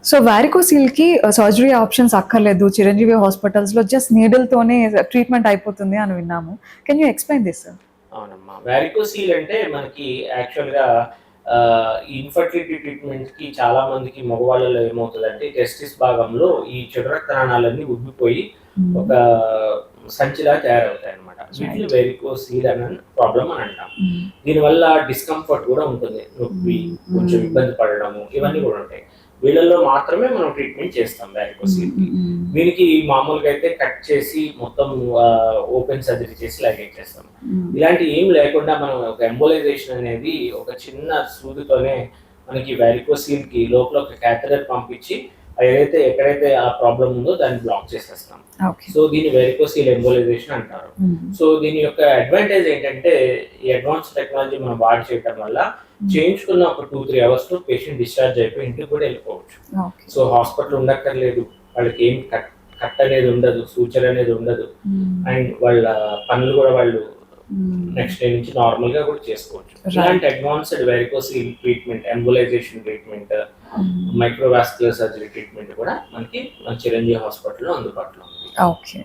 So వారికోసీల్‌కి surgery options అక్కర్లేదు. చిరంజీవి హాస్పిటల్స్‌లో just నీడిల్‌తోనే treatment అయిపోతుంది అని విన్నాము. Can you explain this sir? అవునమ్మా. వారికోసీల్ అంటే మనకి యాక్చువల్‌గా ఈ ఇన్‌ఫర్టిలిటీ ట్రీట్మెంట్‌కి చాలా మందికి మగవాళ్ళలో ఏమవుతదంటే టెస్టిస్ భాగంలో ఈ చెడు రక్త నాళాలన్నీ ఉబ్బిపోయి ఒక సంచిలా తయారవుతాయన్నమాట. వీటిని వెరికోసీల్ అనే ప్రాబ్లమ్ అని అంటాం. దీనివల్ల డిస్కంఫర్ట్ కూడా ఉంటుంది. నొప్పి, కొంచెం ఇబ్బంది పడడము ఇవన్నీ కూడా ఉంటాయి. వీళ్ళల్లో మాత్రమే మనం ట్రీట్మెంట్ చేస్తాం వారికోసీల్‌కి. దీనికి మామూలుగా అయితే కట్ చేసి మొత్తం ఓపెన్ సర్జరీ చేసి లైగేట్ చేస్తాం. ఇలాంటి ఏం లేకుండా మనం ఒక ఎంబోలైజేషన్ అనేది ఒక చిన్న సూదితోనే మనకి వారికోసీల్‌కి లోపల ఒక క్యాథెటర్ పంపించి ఏదైతే ఎక్కడైతే ఆ ప్రాబ్లం ఉందో దాన్ని బ్లాక్ చేసేస్తాం. సో దీన్ని వెరికోసీల్ ఎంబోలైజేషన్ అంటారు. సో దీని యొక్క అడ్వాంటేజ్ ఏంటంటే ఈ అడ్వాన్స్ టెక్నాలజీ మనం వాడి చేయడం వల్ల చేయించుకున్న ఒక 2-3 అవర్స్ లో పేషెంట్ డిశ్చార్జ్ అయిపోయి ఇంటికి కూడా వెళ్ళిపోవచ్చు. సో హాస్పిటల్ ఉండక్కర్లేదు, వాళ్ళకి ఏం కట్ అనేది ఉండదు, సూచర్ అనేది ఉండదు, అండ్ వాళ్ళ పనులు కూడా వాళ్ళు నెక్స్ట్ డే నుంచి నార్మల్ గా కూడా చేసుకోవచ్చు. ఇలాంటి advanced varicocele treatment, embolisation treatment, microvascular surgery treatment కూడా మనకి మన చిరంజీవి హాస్పిటల్లో అందుబాటులో ఉంది. ఓకే.